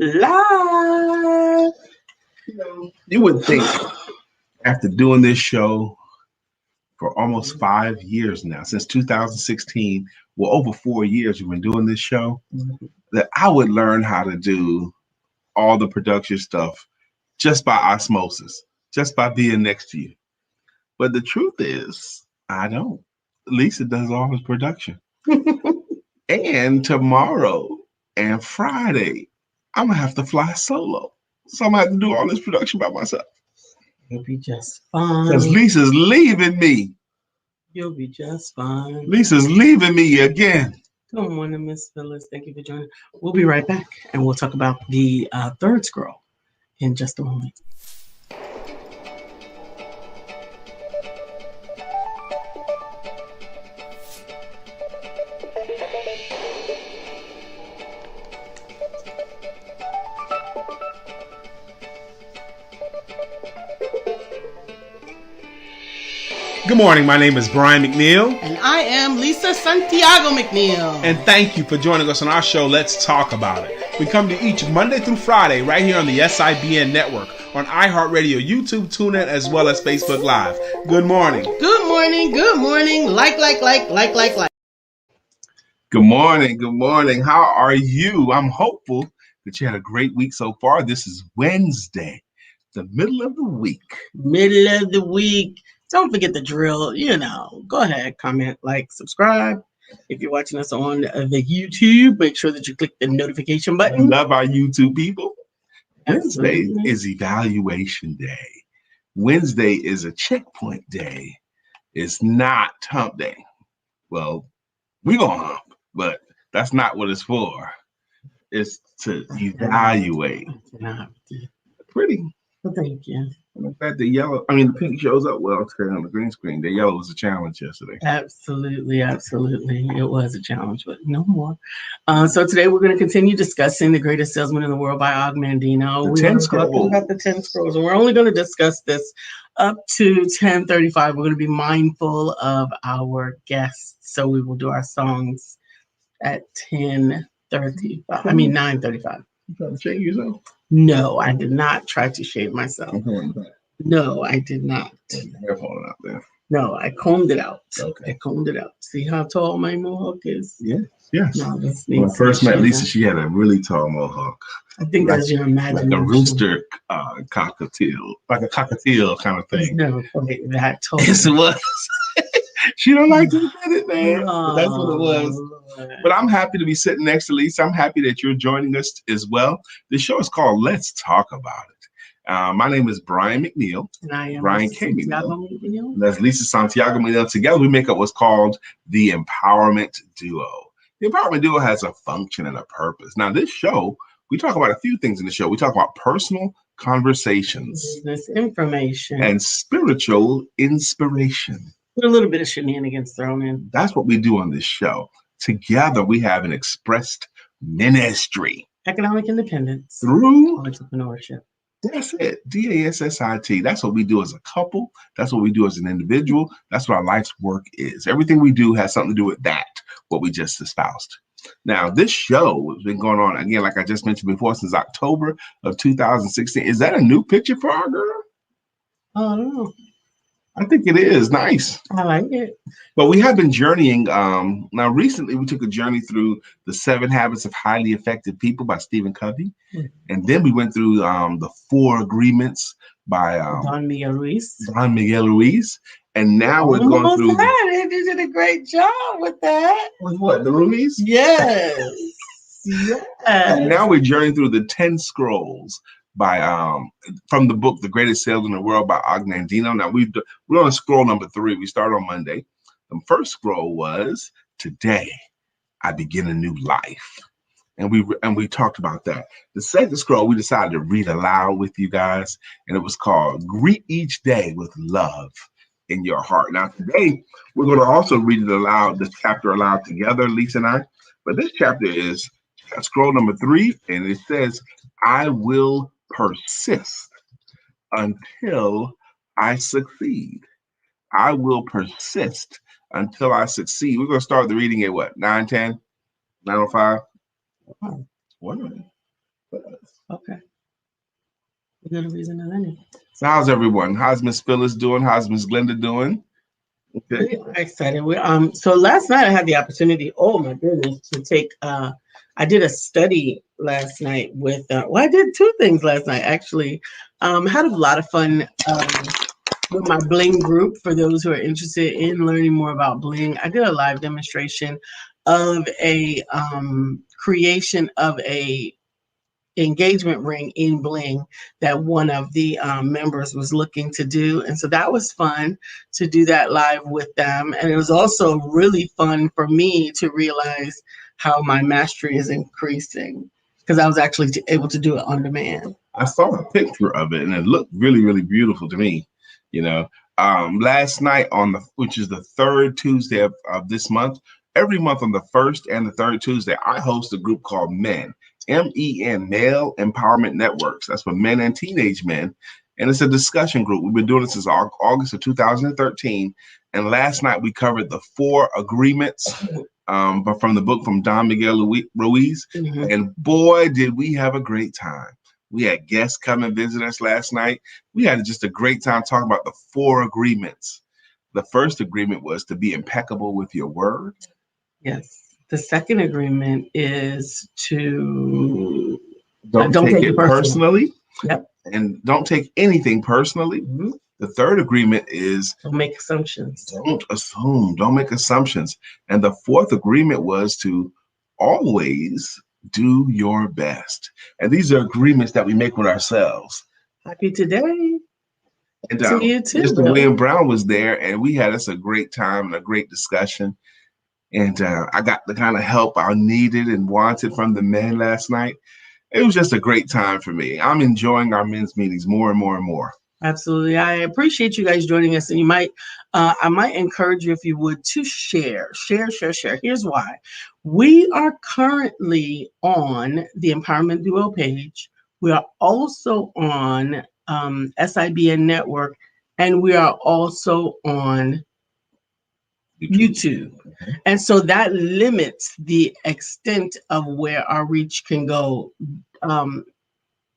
live. You would think after doing this show for almost 5 years now, since 2016, well, over 4 years we've been doing this show, that I would learn how to do all the production stuff just by osmosis, just by being next to you. But the truth is, I don't. Lisa does all his production. And tomorrow and Friday, I'm going to have to fly solo. So I'm going to have to do all this production by myself. You'll be just fine. Because Lisa's leaving me. You'll be just fine. Lisa's leaving me again. Good morning, Miss Phyllis. Thank you for joining. We'll be right back, and we'll talk about the third scroll in just a moment. Good morning. My name is Brian McNeill. And I am Lisa Santiago McNeill. And thank you for joining us on our show, Let's Talk About It. We come to each Monday through Friday right here on the SIBN network, on iHeartRadio, YouTube, TuneIn, as well as Facebook Live. Good morning. Good morning. Good morning. Like. Good morning. Good morning. How are you? I'm hopeful that you had a great week so far. This is Wednesday, the middle of the week. Middle of the week. Don't forget the drill. Go ahead, comment, like, subscribe. If you're watching us on the YouTube, make sure that you click the notification button. Love our YouTube people. Absolutely. Wednesday is evaluation day. Wednesday is a checkpoint day. It's not hump day. Well, we're going to hump, but that's not what it's for. It's to evaluate. Pretty. Well, thank you. In fact, the pink shows up well today on the green screen. The yellow was a challenge yesterday. Absolutely. It was a challenge, but no more. So today we're going to continue discussing The Greatest Salesman in the World by Mandino. We're talking about the 10 scrolls, and we're only going to discuss this up to 10:35. We're going to be mindful of our guests, so we will do our songs at 10:35. 9:35. You trying to shave yourself? No, I did not try to shave myself. No, I did not. Hair falling out there. No, I combed it out. Okay. I combed it out. See how tall my mohawk is? Yes. No, when I first met Lisa, she had a really tall mohawk. I think that's your imagination. Like a rooster cockatiel, like a cockatiel kind of thing. No, that tall. Yes, it was. She don't like to admit it, man. But that's what it was. But I'm happy to be sitting next to Lisa. I'm happy that you're joining us as well. This show is called Let's Talk About It. My name is Brian McNeill. And I am Brian K. McNeill. That's Lisa Santiago McNeill. Together we make up what's called the Empowerment Duo. The Empowerment Duo has a function and a purpose. Now, this show, we talk about a few things in the show. We talk about personal conversations, business information, and spiritual inspiration. With a little bit of shenanigans thrown in. That's what we do on this show. Together, we have an expressed ministry. Economic independence. Through entrepreneurship. That's it. DASSIT. That's what we do as a couple. That's what we do as an individual. That's what our life's work is. Everything we do has something to do with that, what we just espoused. Now, this show has been going on, again, like I just mentioned before, since October of 2016. Is that a new picture for our girl? I don't know. I think it is nice. I like it. But we have been journeying. Now, recently, we took a journey through The 7 Habits of Highly Effective People by Stephen Covey. And then we went through the 4 Agreements by Don Miguel Ruiz. And now we're going through. You did a great job with that. With what? The Ruiz? Yes. Yes. And now we're journeying through the 10 scrolls by from the book The Greatest Salesman in the World by Mandino. Now we're on scroll number 3. We started on Monday. The first scroll was Today I Begin a New Life. And we talked about that. The second scroll we decided to read aloud with you guys, and it was called Greet Each Day with Love in Your Heart. Now today we're going to also read it aloud, this chapter aloud together, Lisa and I. But this chapter is scroll number 3, and it says, I will persist until I succeed. I will persist until I succeed. We're going to start the reading at what? 9:10? 9:05? Wow. Okay. Good reason than any. So how's everyone? How's Miss Phyllis doing? How's Miss Glenda doing? Okay. We are excited. So last night I had the opportunity, oh my goodness, to take I did a study last night with I did two things last night actually. Had a lot of fun with my bling group. For those who are interested in learning more about bling, I did a live demonstration of a creation of a engagement ring in bling that one of the members was looking to do, and so that was fun to do that live with them. And it was also really fun for me to realize how my mastery is increasing because I was actually able to do it on demand. I saw a picture of it and it looked really, really beautiful to me. You know, last night which is the third Tuesday of this month, every month on the first and the third Tuesday, I host a group called MEN, MEN, Male Empowerment Networks. That's for men and teenage men. And it's a discussion group. We've been doing it since August of 2013. And last night we covered the 4 agreements but from the book from Don Miguel Ruiz. Mm-hmm. And boy, did we have a great time. We had guests come and visit us last night. We had just a great time talking about the 4 agreements. The first agreement was to be impeccable with your word. Yes. The second agreement is to don't take it personally. Yep. And don't take anything personally. Mm-hmm. The third agreement is don't make assumptions. Don't assume. Don't make assumptions. And the fourth agreement was to always do your best. And these are agreements that we make with ourselves. Happy today. And to you too, Mr. William Brown was there, and we had us a great time and a great discussion. And I got the kind of help I needed and wanted from the men last night. It was just a great time for me. I'm enjoying our men's meetings more and more and more. Absolutely. I appreciate you guys joining us. And I might encourage you, if you would, to share. Here's why. We are currently on the Empowerment Duo page. We are also on SIBN Network, and we are also on YouTube. And so that limits the extent of where our reach can go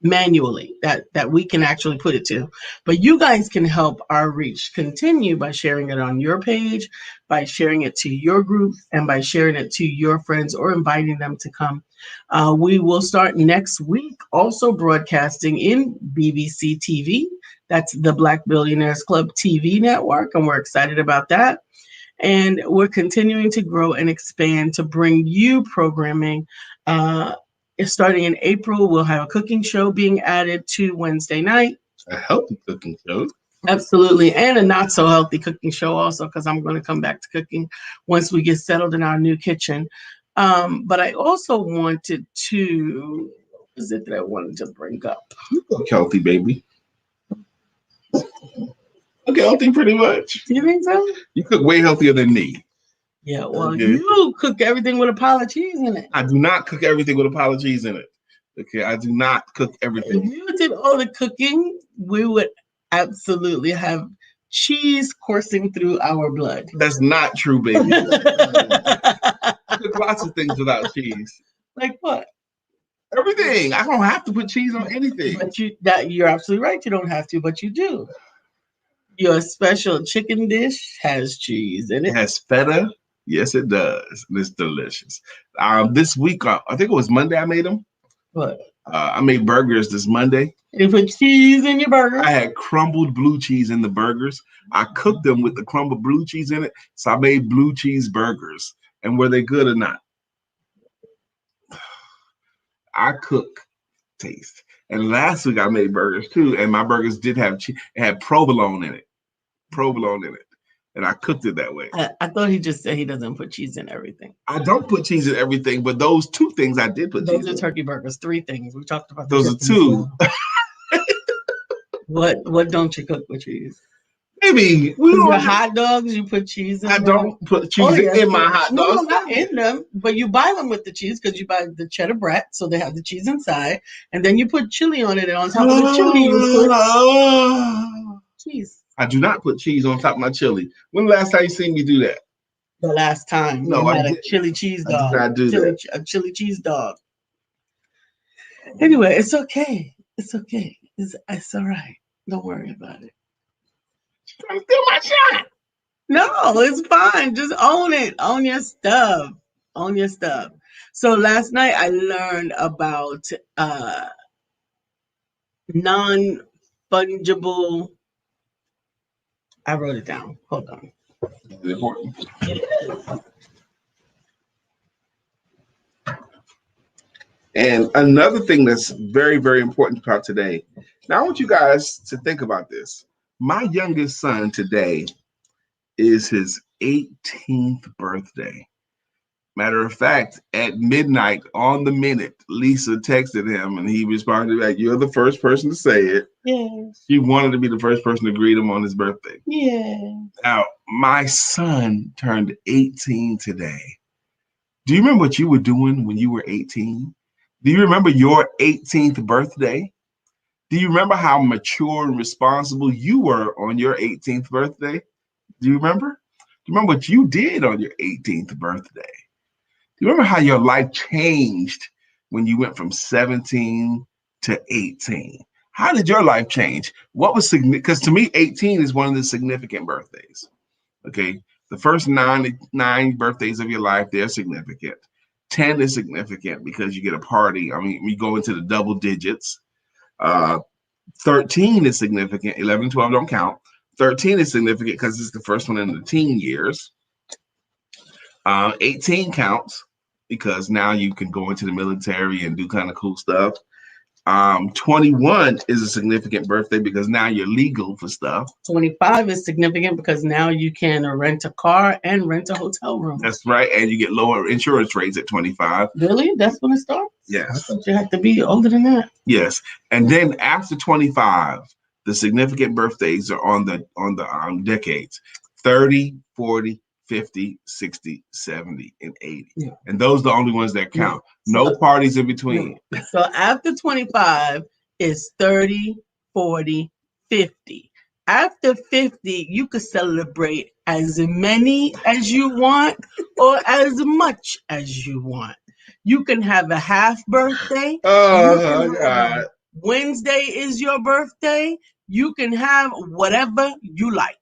manually, that we can actually put it to. But you guys can help our reach continue by sharing it on your page, by sharing it to your group, and by sharing it to your friends or inviting them to come. We will start next week also broadcasting in BBC TV. That's the Black Billionaires Club TV network, and we're excited about that. And we're continuing to grow and expand to bring you programming. Starting in April, we'll have a cooking show being added to Wednesday night. A healthy cooking show. Absolutely. And a not so healthy cooking show also, because I'm going to come back to cooking once we get settled in our new kitchen. But I also wanted to, what was it that I wanted to bring up? You cook healthy, baby. Okay, healthy pretty much. Do you think so? You cook way healthier than me. Yeah, well, okay. You cook everything with a pile of cheese in it. I do not cook everything with a pile of cheese in it. Okay, I do not cook everything. If you did all the cooking, we would absolutely have cheese coursing through our blood. That's not true, baby. I cook lots of things without cheese. Like what? Everything. I don't have to put cheese on anything. But you're absolutely right. You don't have to, but you do. Your special chicken dish has cheese in it. It has feta. Yes, it does. And it's delicious. This week, I think it was Monday I made them. What? I made burgers this Monday. You put cheese in your burger? I had crumbled blue cheese in the burgers. I cooked them with the crumbled blue cheese in it. So I made blue cheese burgers. And were they good or not? I cook taste. And last week I made burgers too. And my burgers did have cheese. It had provolone in it. And I cooked it that way. I thought he just said he doesn't put cheese in everything. I don't put cheese in everything, but those 2 things I did put cheese in. Those are turkey burgers. 3 things. We talked about those are 2. What don't you cook with cheese? Maybe your hot dogs, you put cheese in them. I don't put cheese in my hot dogs. No, not in them, but you buy them with the cheese because you buy the cheddar brat, so they have the cheese inside, and then you put chili on it, and on top of the chili you put cheese. I do not put cheese on top of my chili. When the last time you seen me do that? The last time. No, I had a chili cheese dog. I did not do that. A chili cheese dog. Anyway, it's okay. It's okay. It's all right. Don't worry about it. Trying to steal my shot. No, it's fine. Just own it. Own your stuff. Own your stuff. So last night I learned about non-fungible. I wrote it down. Hold on. It's important. And another thing that's very, very important about today. Now, I want you guys to think about this. My youngest son today is his 18th birthday. Matter of fact, at midnight on the minute, Lisa texted him and he responded back, "You're the first person to say it." Yes. She wanted to be the first person to greet him on his birthday. Yeah. Now, my son turned 18 today. Do you remember what you were doing when you were 18? Do you remember your 18th birthday? Do you remember how mature and responsible you were on your 18th birthday? Do you remember? Do you remember what you did on your 18th birthday? Do you remember how your life changed when you went from 17 to 18? How did your life change? What was significant? Because to me, 18 is one of the significant birthdays. Okay. The first nine birthdays of your life, they're significant. 10 is significant because you get a party. I mean, we go into the double digits. 13 is significant. 11 and 12 don't count. 13 is significant because it's the first one in the teen years. 18 counts because now you can go into the military and do kind of cool stuff. 21 is a significant birthday because now you're legal for stuff. 25 is significant because now you can rent a car and rent a hotel room. That's right. And you get lower insurance rates at 25. Really? That's when it starts? Yes. I thought you had to be older than that. Yes. And then after 25, the significant birthdays are on the decades. 30, 40, 50, 60, 70, and 80. Yeah. And those are the only ones that count. Yeah. No parties in between. So after 25 is 30, 40, 50. After 50, you could celebrate as many as you want or as much as you want. You can have a half birthday. Oh, my God. Wednesday is your birthday. You can have whatever you like.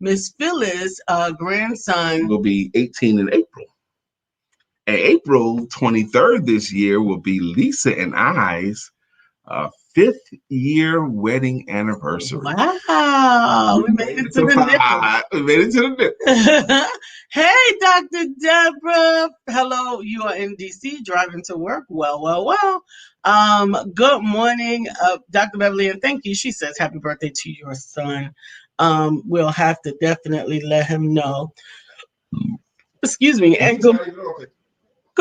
Miss Phyllis' grandson will be 18 in April. And April 23rd this year will be Lisa and I's 5th year wedding anniversary. Wow. We made it to the nipple. We made it to the nipple. Hey, Dr. Deborah. Hello. You are in DC driving to work. Well. Good morning, Dr. Beverly, and thank you. She says, happy birthday to your son. We'll have to definitely let him know. Excuse me. And good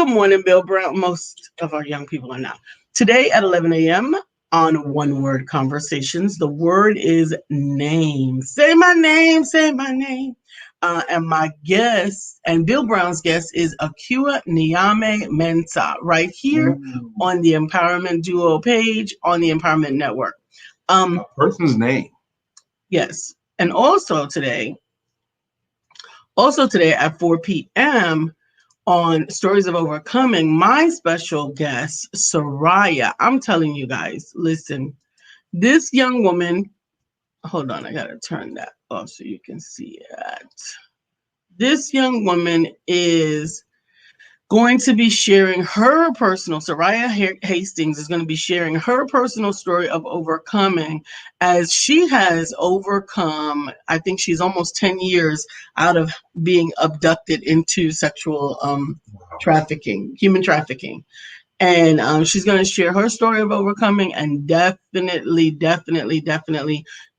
morning, Bill Brown. Most of our young people are now. Today at 11 a.m. on One Word Conversations, the word is name. Say my name, say my name. And my guest, and Bill Brown's guest, is Akua Nyame Mensah, right here on the Empowerment Duo page on the Empowerment Network. A person's name. Yes. And also today at 4 p.m. on Stories of Overcoming, my special guest, Soraya. I'm telling you guys, listen, this young woman, hold on, I got to turn that off so you can see it. This young woman is going to be sharing her personal, Soraya Hastings is going to be sharing her personal story of overcoming as she has overcome, I think she's almost 10 years out of being abducted into sexual trafficking, human trafficking. And she's going to share her story of overcoming, and definitely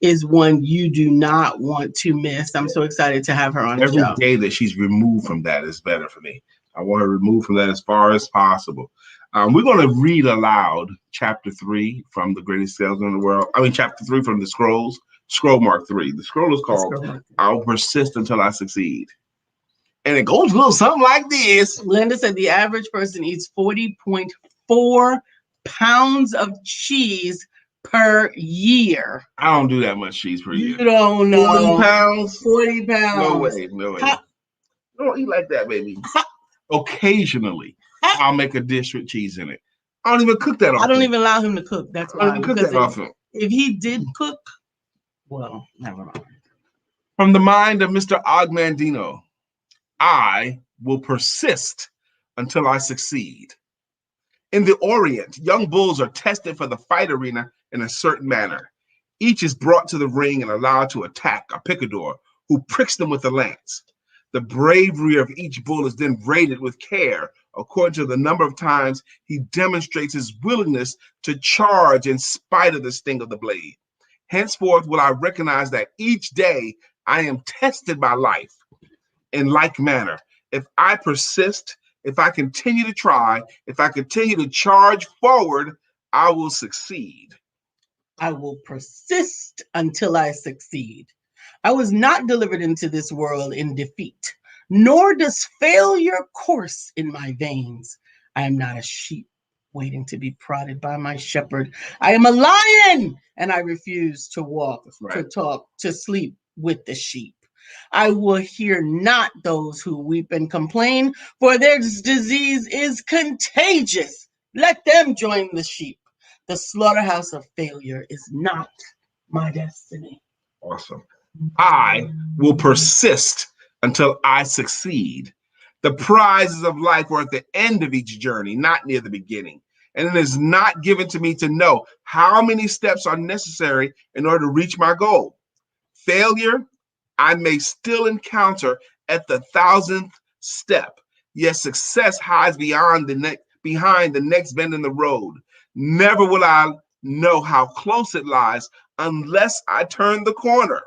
is one you do not want to miss. I'm so excited to have her on the show. Every day that she's removed from that is better for me. I want her removed from that as far as possible. We're going to read aloud chapter 3 from the greatest salesman in the world. Chapter 3 from the Scrolls, Scroll Mark 3. The scroll is called I'll Persist Until I Succeed. And it goes a little something like this. Linda said the average person eats 40.4 pounds of cheese per year. I don't do that much cheese per year. You don't know. 40 pounds? 40 pounds. No way. Don't eat like that, baby. Occasionally, I'll make a dish with cheese in it. I don't even cook that I often. don't even allow him to cook. That's I don't why. even cook Because that often. if he did cook, well, never mind. From the mind of Mr. Mandino, I will persist until I succeed. In the Orient, young bulls are tested for the fight arena in a certain manner. Each is brought to the ring and allowed to attack a picador who pricks them with a lance. The bravery of each bull is then rated with care according to the number of times he demonstrates his willingness to charge in spite of the sting of the blade. Henceforth will I recognize that each day I am tested by life in like manner. If I persist, if I continue to try, if I continue to charge forward, I will succeed. I will persist until I succeed. I was not delivered into this world in defeat, nor does failure course in my veins. I am not a sheep waiting to be prodded by my shepherd. I am a lion, and I refuse to walk, to talk, to sleep with the sheep. I will hear not those who weep and complain, for their disease is contagious. Let them join the sheep. The slaughterhouse of failure is not my destiny. Awesome. I will persist until I succeed. The prizes of life are at the end of each journey, not near the beginning. And it is not given to me to know how many steps are necessary in order to reach my goal. Failure, I may still encounter at the 1,000th step. Yet success hides behind the next bend in the road. Never will I know how close it lies unless I turn the corner.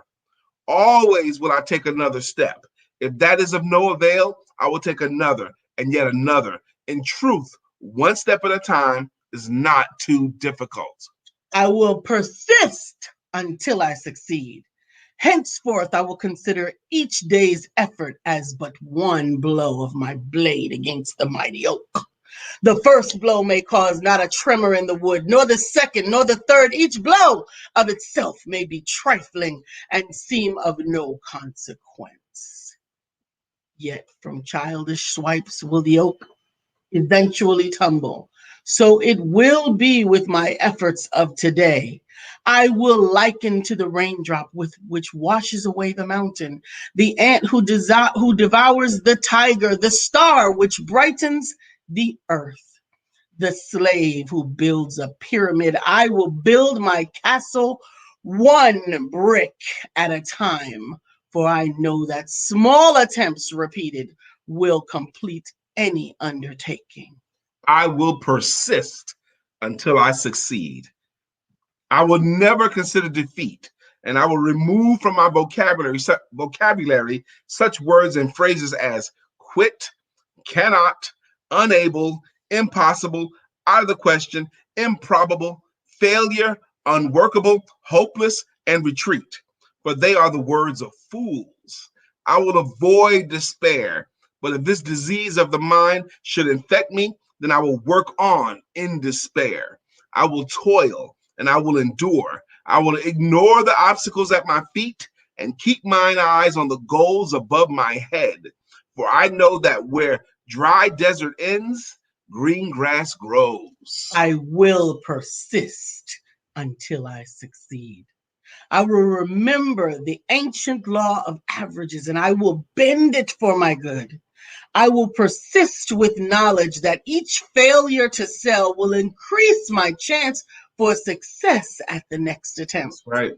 Always will I take another step. If that is of no avail, I will take another and yet another. In truth, one step at a time is not too difficult. I will persist until I succeed. Henceforth, I will consider each day's effort as but one blow of my blade against the mighty oak. The first blow may cause not a tremor in the wood, nor the second, nor the third. Each blow of itself may be trifling and seem of no consequence. Yet from childish swipes will the oak eventually tumble. So it will be with my efforts of today. I will liken to the raindrop with which washes away the mountain, the ant who devours the tiger, the star which brightens the earth, the slave who builds a pyramid. I will build my castle one brick at a time, for I know that small attempts repeated will complete any undertaking. I will persist until I succeed. I will never consider defeat, and I will remove from my vocabulary such words and phrases as quit, cannot, unable, impossible, out of the question, improbable, failure, unworkable, hopeless, and retreat. For they are the words of fools. I will avoid despair, but if this disease of the mind should infect me, then I will work on in despair. I will toil and I will endure. I will ignore the obstacles at my feet and keep mine eyes on the goals above my head. For I know that where dry desert ends, green grass grows. I will persist until I succeed. I will remember the ancient law of averages and I will bend it for my good. I will persist with knowledge that each failure to sell will increase my chance for success at the next attempt. Right.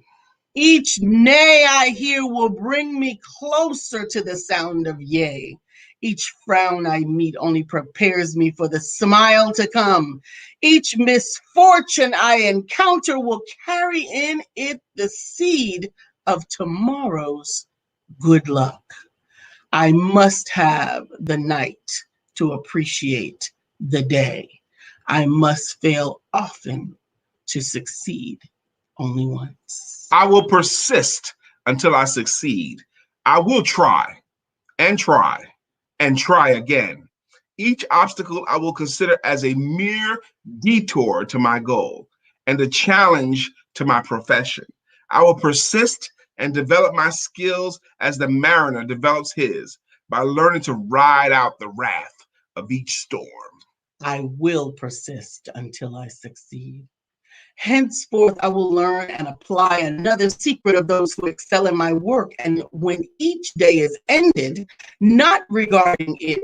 Each nay I hear will bring me closer to the sound of yea. Each frown I meet only prepares me for the smile to come. Each misfortune I encounter will carry in it the seed of tomorrow's good luck. I must have the night to appreciate the day. I must fail often to succeed only once. I will persist until I succeed. I will try and try and try again. Each obstacle I will consider as a mere detour to my goal and a challenge to my profession. I will persist and develop my skills as the mariner develops his by learning to ride out the wrath of each storm. I will persist until I succeed. Henceforth, I will learn and apply another secret of those who excel in my work. And when each day is ended, not regarding it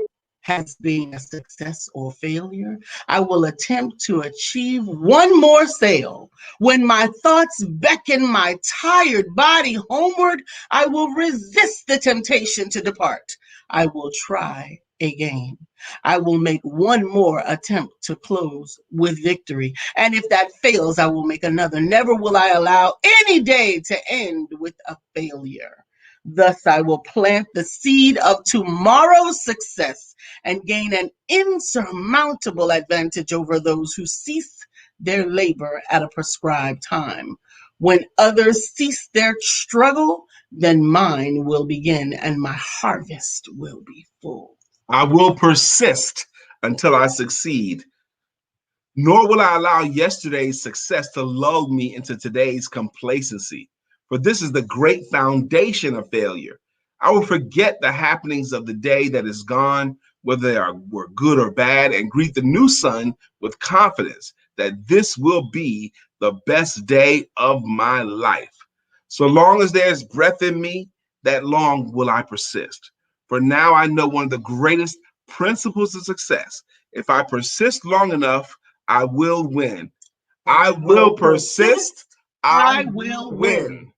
as being a success or failure, I will attempt to achieve one more sale. When my thoughts beckon my tired body homeward, I will resist the temptation to depart. I will try again. I will make one more attempt to close with victory. And if that fails, I will make another. Never will I allow any day to end with a failure. Thus, I will plant the seed of tomorrow's success and gain an insurmountable advantage over those who cease their labor at a prescribed time. When others cease their struggle, then mine will begin and my harvest will be full. I will persist until I succeed, nor will I allow yesterday's success to lull me into today's complacency. For this is the great foundation of failure. I will forget the happenings of the day that is gone, whether they were good or bad, and greet the new sun with confidence that this will be the best day of my life. So long as there's breath in me, that long will I persist. For now I know one of the greatest principles of success. If I persist long enough, I will win. I will persist. I will win.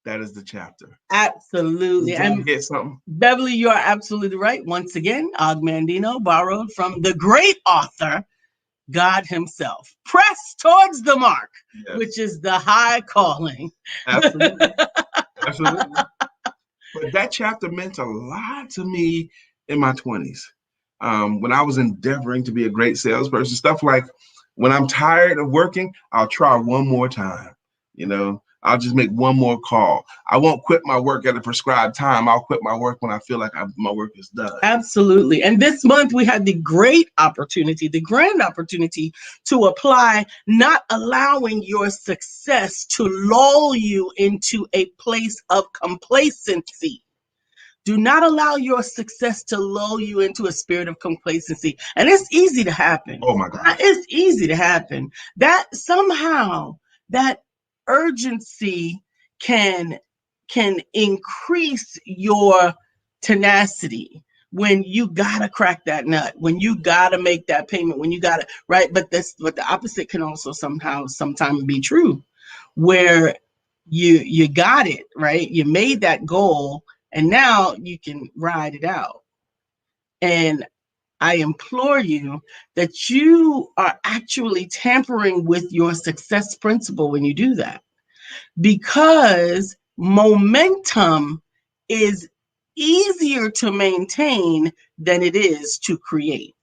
That is the chapter. Absolutely. Did you get something? Beverly, you are absolutely right. Once again, Mandino borrowed from the great author, God himself. Press towards the mark, yes, which is the high calling. Absolutely. Absolutely. But that chapter meant a lot to me in my 20s. When I was endeavoring to be a great salesperson, stuff like when I'm tired of working, I'll try one more time. I'll just make one more call. I won't quit my work at a prescribed time. I'll quit my work when I feel like my work is done. Absolutely. And this month we had the grand opportunity to apply not allowing your success to lull you into a place of complacency. Do not allow your success to lull you into a spirit of complacency. And it's easy to happen. Oh my God. It's easy to happen. That somehow that urgency can increase your tenacity when you gotta crack that nut, when you gotta make that payment, when you gotta, right? But the opposite can also sometimes be true, where you got it, right? You made that goal and now you can ride it out. And I implore you that you are actually tampering with your success principle when you do that, because momentum is easier to maintain than it is to create.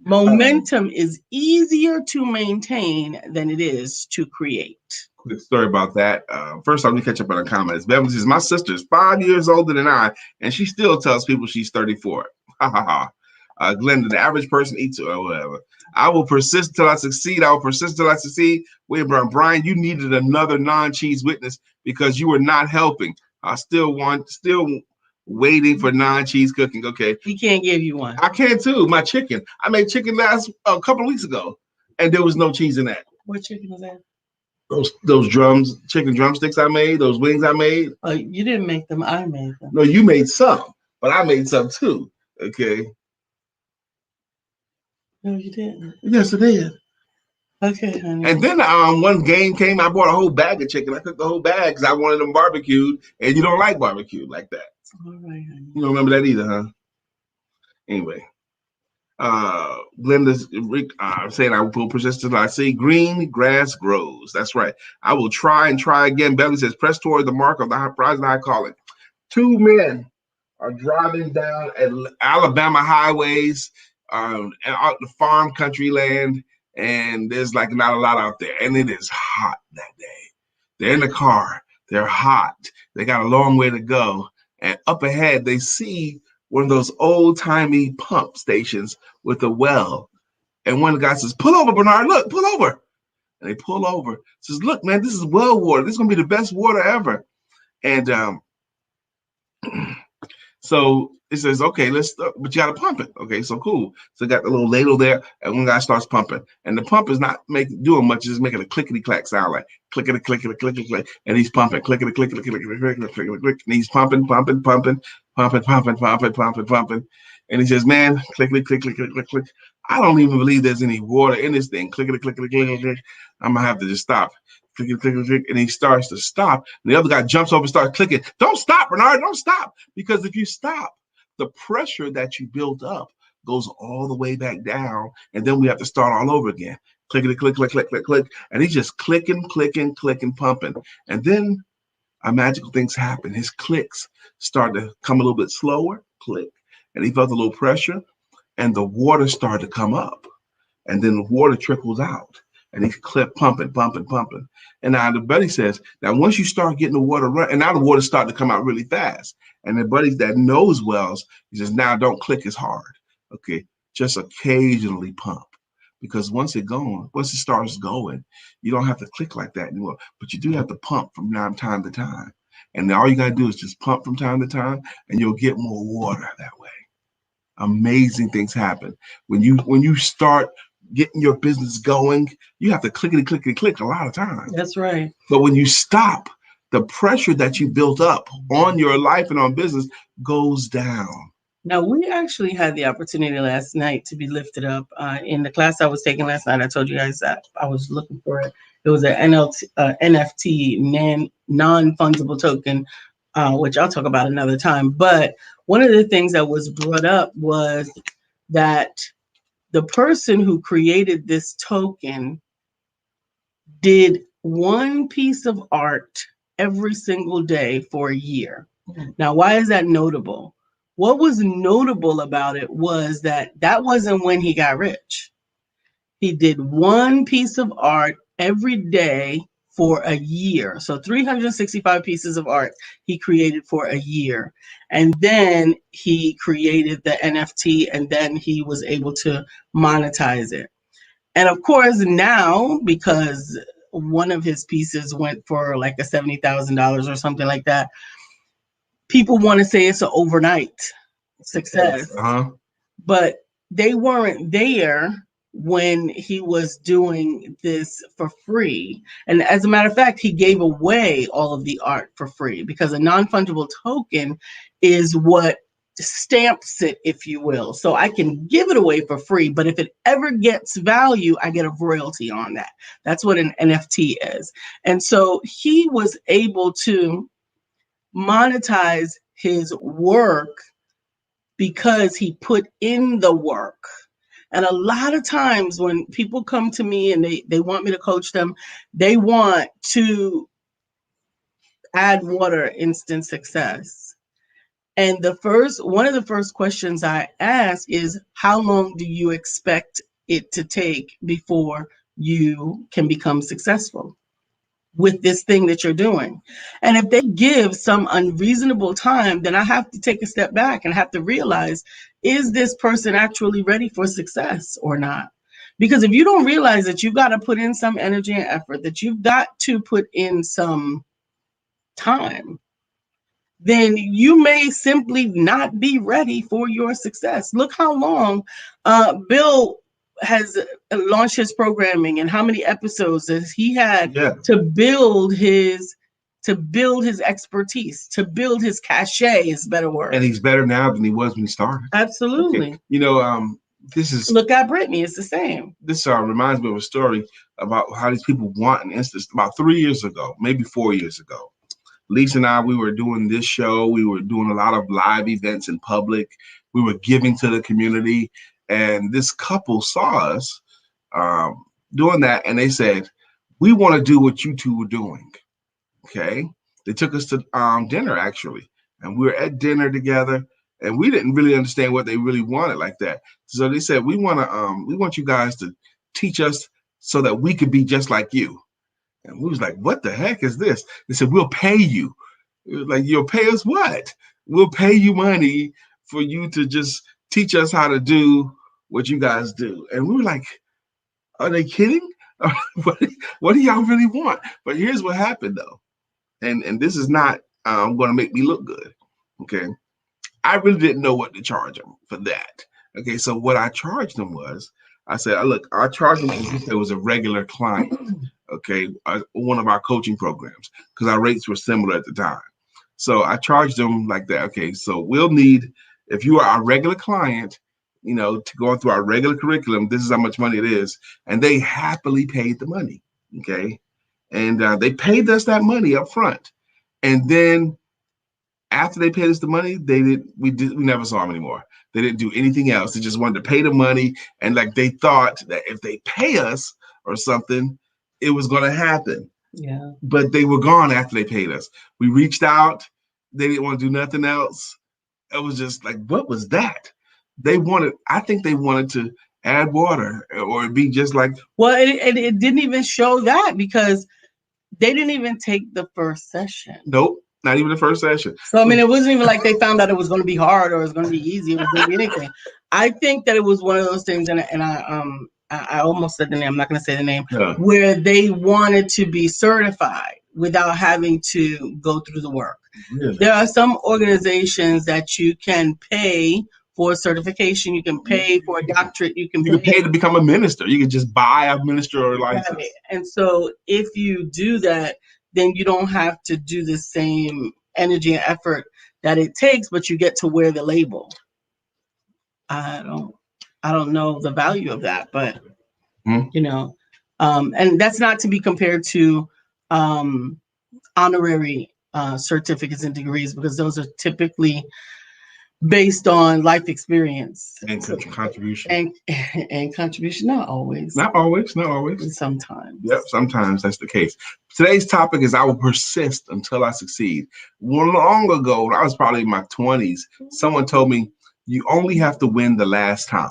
Momentum is easier to maintain than it is to create. Quick story about that. First, let me catch up on the comments. Beverly says, my sister is 5 years older than I, and she still tells people she's 34. Ha ha ha. Glenda, the average person eats whatever. I will persist until I succeed. I will persist until I succeed. Wait, Brian, you needed another non-cheese witness because you were not helping. I still waiting for non-cheese cooking. Okay. He can't give you one. I can too. My chicken. I made chicken a couple of weeks ago, and there was no cheese in that. What chicken was that? Those chicken drumsticks I made, those wings I made. Oh, you didn't make them. I made them. No, you made some, but I made some too. Okay. No, you didn't. Yes, I did. Okay, honey. And then one game came, I bought a whole bag of chicken. I cooked the whole bag because I wanted them barbecued, and you don't like barbecue like that. All right, honey. You don't remember that either, huh? Anyway. Glenda's saying I will persist until I see green grass grows. That's right. I will try and try again. Beverly says, press toward the mark of the high prize and high calling. 2 men are driving down Alabama highways and out the farm country land, and there's like not a lot out there, and it is hot that day. They're in the car. They're hot. They got a long way to go, and up ahead they see one of those old-timey pump stations with a well. And one guy says, pull over, Bernard, look, pull over. And they pull over. Says, look, man, this is well water. This is going to be the best water ever. And So it says, okay, but you got to pump it. Okay, so cool. So got the little ladle there, and one guy starts pumping, and the pump is not doing much, it's making a clickety clack sound, like clickety clickety clickety click, and he's pumping clickety clickety clickety clickety clickety click, and he's pumping, and he says, man, clickety click click click click click. I don't even believe there's any water in this thing. Clickety clickety clickety click. I'm gonna have to just stop. Click, click, click, and he starts to stop. And the other guy jumps over and starts clicking. Don't stop, Bernard, don't stop. Because if you stop, the pressure that you built up goes all the way back down. And then we have to start all over again. Clickety, click, click, click, click, click. And he's just clicking, clicking, clicking, pumping. And then magical things happen. His clicks start to come a little bit slower, click. And he felt a little pressure, and the water started to come up. And then the water trickles out. And he pumping. And now the buddy says, now once you start getting the water run, and now the water's starting to come out really fast. And the buddies that knows wells, he says, now don't click as hard. Okay, just occasionally pump. Because once it starts going, you don't have to click like that anymore. But you do have to pump from time to time. And all you got to do is just pump from time to time, and you'll get more water that way. Amazing things happen. When you start getting your business going, you have to clickety click a lot of times. That's right. But when you stop, the pressure that you built up on your life and on business goes down. Now, we actually had the opportunity last night to be lifted up in the class I was taking last night. I told you guys that I was looking for it. It was an NFT, non-fungible token, which I'll talk about another time. But one of the things that was brought up was that the person who created this token did one piece of art every single day for a year. Now, why is that notable? What was notable about it was that wasn't when he got rich. He did one piece of art every day for a year. So 365 pieces of art he created for a year. And then he created the NFT, and then he was able to monetize it. And of course, now, because one of his pieces went for like a $70,000 or something like that, people want to say it's an overnight success. But they weren't there when he was doing this for free. And as a matter of fact, he gave away all of the art for free, because a non-fungible token is what stamps it, if you will. So I can give it away for free, but if it ever gets value, I get a royalty on that. That's what an NFT is. And so he was able to monetize his work because he put in the work. And a lot of times when people come to me and they want me to coach them, they want to add water, instant success. And one of the first questions I ask is, how long do you expect it to take before you can become successful with this thing that you're doing? And if they give some unreasonable time, then I have to take a step back and have to realize, is this person actually ready for success or not? Because if you don't realize that you've got to put in some energy and effort, that you've got to put in some time, then you may simply not be ready for your success. Look how long Bill has launched his programming, and how many episodes has he had to build his expertise, to build his cachet, is a better word. And he's better now than he was when he started. Absolutely. Okay. You know, look at Brittany, it's the same. This reminds me of a story about how these people want an instant. About 3 years ago, maybe 4 years ago, Lisa and I, we were doing this show. We were doing a lot of live events in public. We were giving to the community. And this couple saw us doing that. And they said, we want to do what you two were doing. Okay. They took us to dinner, actually. And we were at dinner together. And we didn't really understand what they really wanted like that. So they said, we want you guys to teach us so that we could be just like you. And we was like, what the heck is this? They said, we'll pay you. It was like, you'll pay us what? We'll pay you money for you to just teach us how to do what you guys do. And we were like, are they kidding? What do y'all really want? But here's what happened, though. And this is not going to make me look good. Okay. I really didn't know what to charge them for that. Okay, so what I charged them was, I said, look, I charged them as if it was a regular client. Okay, one of our coaching programs, because our rates were similar at the time. So I charged them like that. Okay, so we'll need, if you are our regular client, to go through our regular curriculum, this is how much money it is. And they happily paid the money. Okay. And they paid us that money up front. And then after they paid us the money, we never saw them anymore. They didn't do anything else. They just wanted to pay the money. And like they thought that if they pay us or something, it was going to happen. Yeah. But they were gone after they paid us. We reached out. They didn't want to do nothing else. It was just like, what was that? I think they wanted to add water or be just like. Well, it didn't even show that, because they didn't even take the first session. Nope, not even the first session. So, I mean, it wasn't even like they found out it was going to be hard or it was going to be easy. It was going to be anything. I think that it was one of those things, and I almost said the name. I'm not going to say the name, where they wanted to be certified without having to go through the work. Really? There are some organizations that you can pay for certification, you can pay for a doctorate, you can pay to become a minister. You can just buy a minister license. And so if you do that, then you don't have to do the same energy and effort that it takes, but you get to wear the label. I don't know the value of that, but and that's not to be compared to honorary certificates and degrees, because those are typically based on life experience and contribution and contribution. Not always. Sometimes. Yep, sometimes that's the case. Today's topic is I will persist until I succeed. Long ago, when I was probably in my 20s, someone told me you only have to win the last time.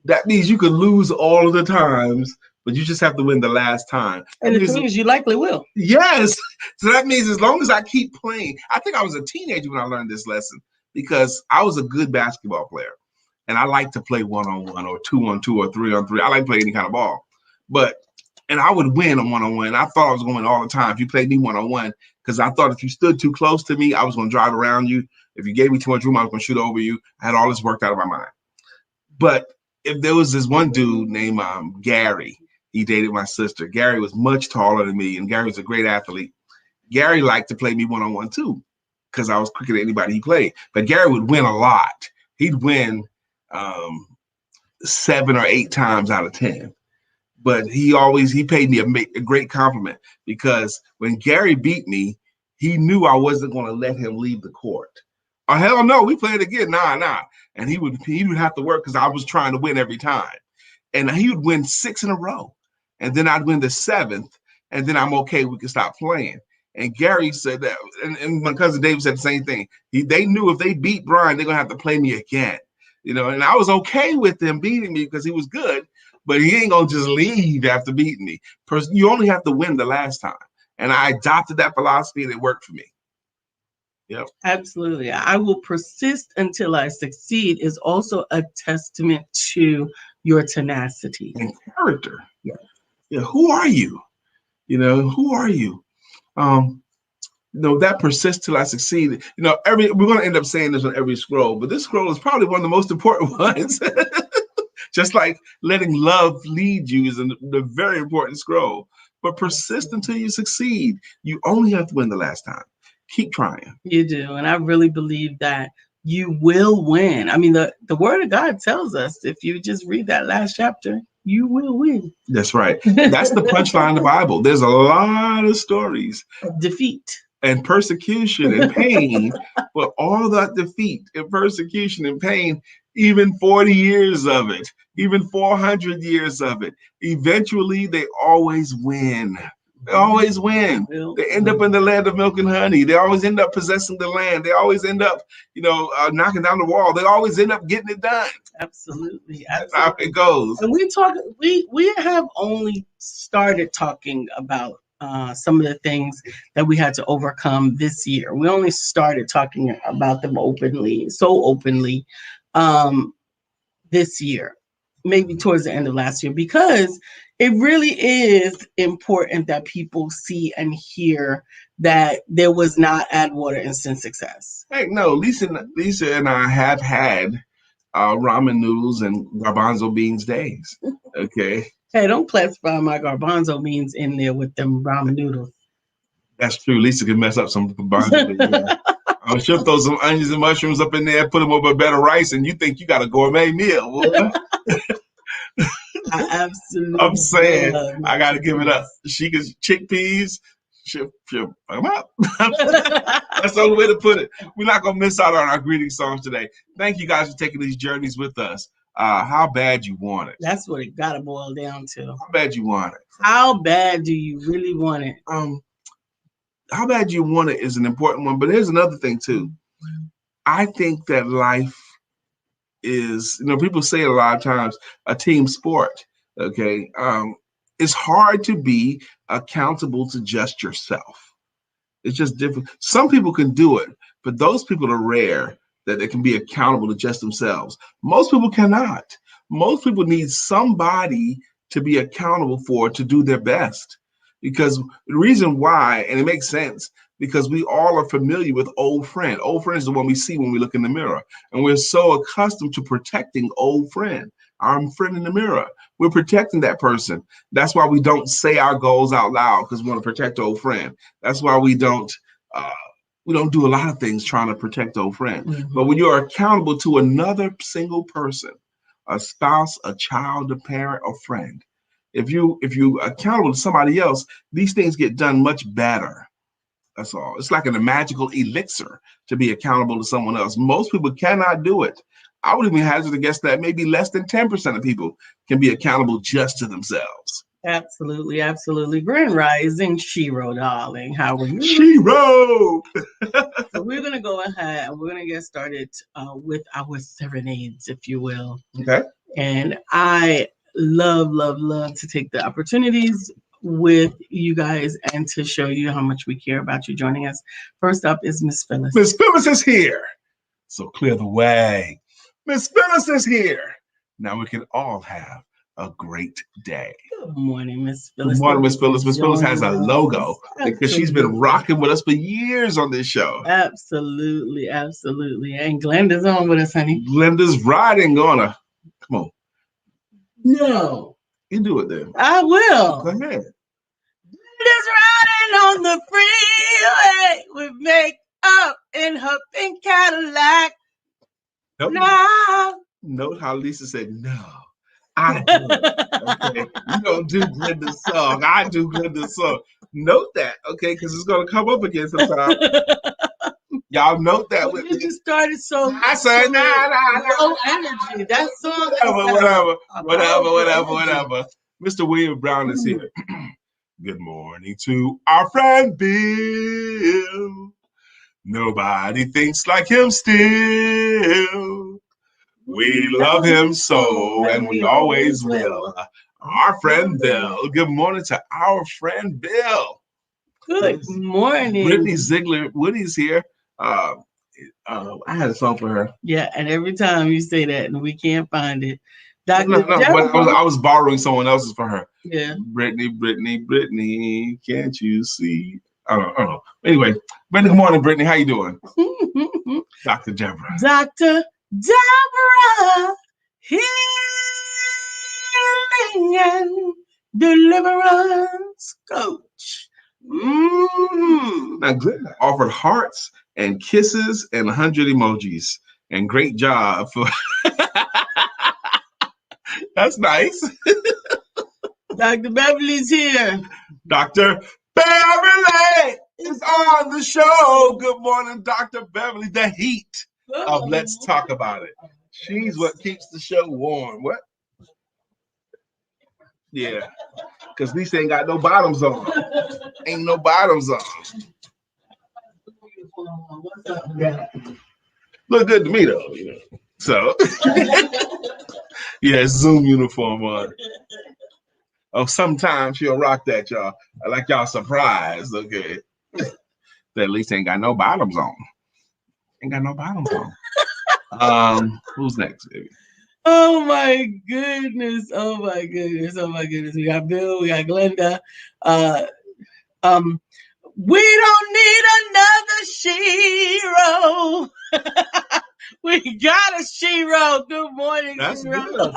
That means you could lose all of the times, but you just have to win the last time. And the thing is, you likely will. Yes. So that means as long as I keep playing, I think I was a teenager when I learned this lesson, because I was a good basketball player and I like to play 1-on-1 or 2-on-2 or 3-on-3. I like playing any kind of ball, and I would win a 1-on-1. I thought I was going to win all the time if you played me 1-on-1, because I thought if you stood too close to me, I was going to drive around you. If you gave me too much room, I was going to shoot over you. I had all this worked out of my mind. But if there was this one dude named Gary, he dated my sister. Gary was much taller than me, and Gary was a great athlete. Gary liked to play me 1-on-1 too, because I was quicker than anybody he played. But Gary would win a lot. He'd win 7 or 8 times out of 10. But he paid me a great compliment, because when Gary beat me, he knew I wasn't going to let him leave the court. Oh, hell no, we played again. Nah. And he would have to work, because I was trying to win every time. And he would win 6 in a row. And then I'd win the 7th. And then I'm okay, we can stop playing. And Gary said that, and my cousin David said the same thing. They knew if they beat Brian, they're going to have to play me again. And I was okay with them beating me because he was good, but he ain't going to just leave after beating me. You only have to win the last time. And I adopted that philosophy, and it worked for me. Yep. Absolutely. I will persist until I succeed is also a testament to your tenacity and character. Yeah. Who are you? Who are you? That persists till I succeed. We're going to end up saying this on every scroll, but this scroll is probably one of the most important ones. Just like letting love lead you is a very important scroll. But persist until you succeed. You only have to win the last time. Keep trying. You do. And I really believe that you will win. I mean, the word of God tells us, if you just read that last chapter, you will win. That's right. That's the punchline of the Bible. There's a lot of stories of defeat and persecution and pain, but all that defeat and persecution and pain, even 40 years of it, even 400 years of it, eventually they always win. They always win. They end up in the land of milk and honey. They always end up possessing the land. They always end up, knocking down the wall. They always end up getting it done. Absolutely. That's how it goes. And we have only started talking about some of the things that we had to overcome this year. We only started talking about them openly this year, maybe towards the end of last year, because it really is important that people see and hear that there was not add water instant success. Hey, no, Lisa and I have had ramen noodles and garbanzo beans days. Okay, Hey, don't classify my garbanzo beans in there with them ramen noodles. that's true. Lisa can mess up some garbanzo beans. Yeah. She'll throw some onions and mushrooms up in there, put them over a bed of rice, and you think you got a gourmet meal. Boy. I absolutely. I'm saying I got to give it up. She gets chickpeas. She'll I'm up. That's the only way to put it. We're not gonna miss out on our greeting songs today. Thank you guys for taking these journeys with us. How bad you want it? That's what it gotta boil down to. How bad you want it? How bad do you really want it? How bad you want it is an important one, but here's another thing too. I think that life is, people say it a lot of times, a team sport. Okay, it's hard to be accountable to just yourself. It's just different. Some people can do it, but those people are rare that they can be accountable to just themselves. Most people cannot. Most people need somebody to be accountable for to do their best. Because the reason why, and it makes sense, because we all are familiar with old friend. Old friend is the one we see when we look in the mirror. And we're so accustomed to protecting old friend, our friend in the mirror. We're protecting that person. That's why we don't say our goals out loud, because we want to protect old friend. That's why we don't do a lot of things trying to protect old friend. Mm-hmm. But when you're accountable to another single person, a spouse, a child, a parent, a friend, if you accountable to somebody else, these things get done much better. That's all. It's like a magical elixir to be accountable to someone else. Most people cannot do it. I would even hazard a guess that maybe less than 10% of people can be accountable just to themselves. Absolutely, absolutely. Grand Rising, Shiro, darling. How are you? Shiro! So we're going to go ahead and we're going to get started with our serenades, if you will. Okay. And I love to take the opportunities with you guys and to show you how much we care about you joining us. First up is Miss Phyllis. Miss Phyllis is here. So clear the way. Miss Phyllis is here. Now we can all have a great day. Good morning, Miss Phyllis. Good morning, Miss Phyllis. Miss Phyllis has a logo because she's been rocking with us for years on this show. Absolutely. And Glenda's on with us, honey. Glenda's riding on her. Come on. No. You do it then. I will. Go ahead. Glenda's riding on the freeway with makeup in her pink Cadillac. No. Note how Lisa said no. I do it. Okay. You don't do Glenda's song. I do Glenda's song. Note that, okay, because it's gonna come up again sometime. Y'all note that with me. You just started so I said low energy. That song. Whatever. Mr. William Brown is here. Good morning to our friend Bill. Nobody thinks like him still. We love him so, and we always will. Our friend Bill. Good morning to our friend Bill. Good morning. Brittany Ziegler Woody's here. I had a song for her. Yeah, and every time you say that and we can't find it. But I was borrowing someone else's for her. Yeah. Brittany, can't you see? I don't know. Anyway, Brittany, good morning, Brittany. How you doing? Dr. Deborah. Dr. Deborah, healing and deliverance coach. Now, Glenda offered hearts and kisses and 100 emojis. And great job for. That's nice. Dr. Beverly's here. Dr. Beverly is on the show. Good morning, Dr. Beverly. The heat of Let's Talk About It. She's what keeps the show warm. What? Yeah. Because Lisa ain't got no bottoms on. Ain't no bottoms on. Look good to me, though. You know. So, yeah, Zoom uniform on. Oh, sometimes she'll rock that, y'all. I like y'all surprised, okay? That at least ain't got no bottoms on. Ain't got no bottoms on. Who's next, baby? Oh my goodness. Oh my goodness. Oh my goodness. We got Bill, we got Glenda. Uh um we don't need another Shiro. We got a Shiro. Good morning, That's Shiro. good.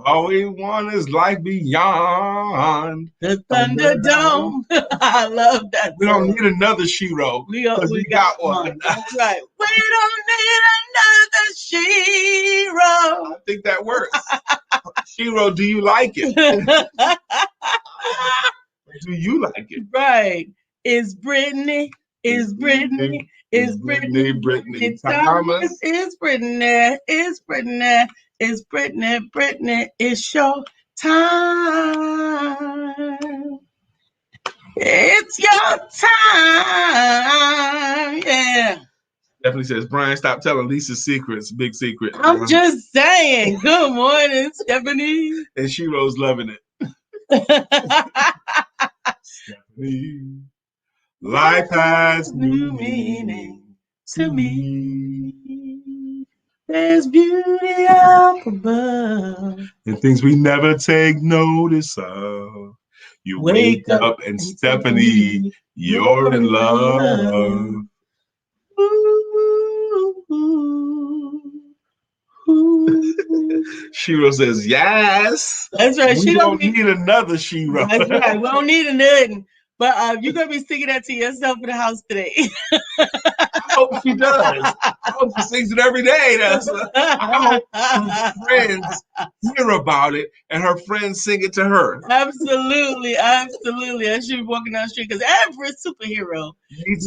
All we want is life beyond The Thunderdome. Thunderdome. I love that We don't song. need another Shiro because We we got got one. one. That's right. We don't need another I Shiro. think that works. Shiro, do you like it? Do you like it? Right. Is Brittany? Is Brittany? Is Brittany? Brittany Thomas? Thomas. Is Brittany? Is Brittany? Is Brittany? Brittany? It's your time. It's your time. Yeah. Definitely says, Brian, stop telling Lisa's secrets. Big secret. I'm just saying. Good morning, Stephanie. And Shiro's loving it. Stephanie, life has new meaning to me. There's beauty up above. And things we never take notice of. You wake up and Stephanie, you're in love. Shiro says, yes. That's right. We don't need another Shiro. That's right. We don't need a nothing. But you're going to be singing that to yourself in the house today. I hope she does. I hope she sings it every day. I hope her friends hear about it and her friends sing it to her. Absolutely. Absolutely. I should be walking down the street because every superhero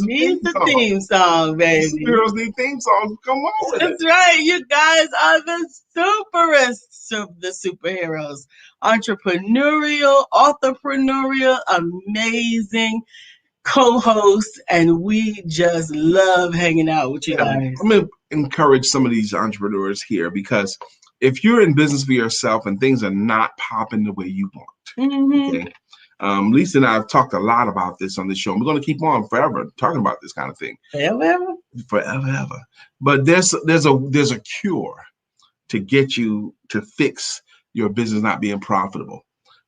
needs a theme song, baby. Superheroes need theme songs. Come on with That's right. You guys are the superists of the superheroes. Entrepreneurial, authorpreneurial, amazing co-hosts, and we just love hanging out with you guys. I'm going to encourage some of these entrepreneurs here because if you're in business for yourself and things are not popping the way you want, okay. Lisa and I have talked a lot about this on this show. We're going to keep on forever talking about this kind of thing. Forever. But there's a cure to get you to fix your business not being profitable.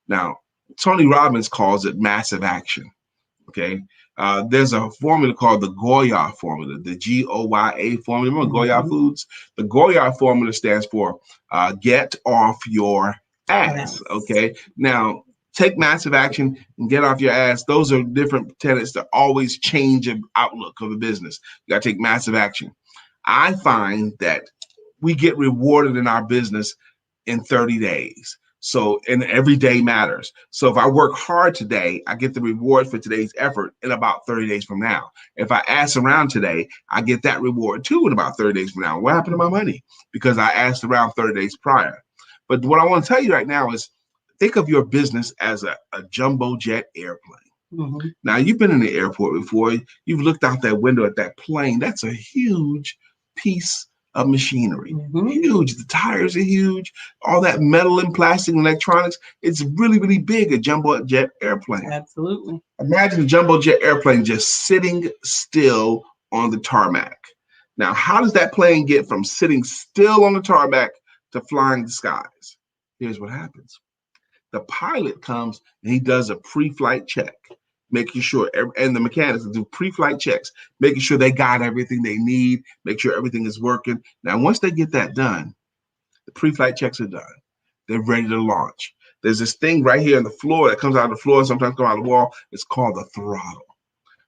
Now, Tony Robbins calls it massive action. Okay. There's a formula called the Goya Formula, the Goya formula. Remember Goya Foods? The Goya Formula stands for get off your ass. Okay. Now, take massive action and get off your ass. Those are different tenets to always change the outlook of a business. You got to take massive action. I find that we get rewarded in our business in 30 days. So, and every day matters. So if I work hard today, I get the reward for today's effort in about 30 days from now. If I ask around today, I get that reward too in about 30 days from now. What happened to my money? Because I asked around 30 days prior. But what I want to tell you right now is think of your business as a jumbo jet airplane. Now, you've been in the airport before. You've looked out that window at that plane. That's a huge piece of machinery. Huge. The tires are huge. All that metal and plastic and electronics. It's really, really big, a jumbo jet airplane. Absolutely. Imagine a jumbo jet airplane just sitting still on the tarmac. Now, how does that plane get from sitting still on the tarmac to flying the skies? Here's what happens. The pilot comes and he does a pre-flight check, making sure, and the mechanics do pre-flight checks, making sure they got everything they need, make sure everything is working. Now, once they get that done, the pre-flight checks are done. They're ready to launch. There's this thing right here on the floor that comes out of the floor, sometimes comes out of the wall. It's called the throttle.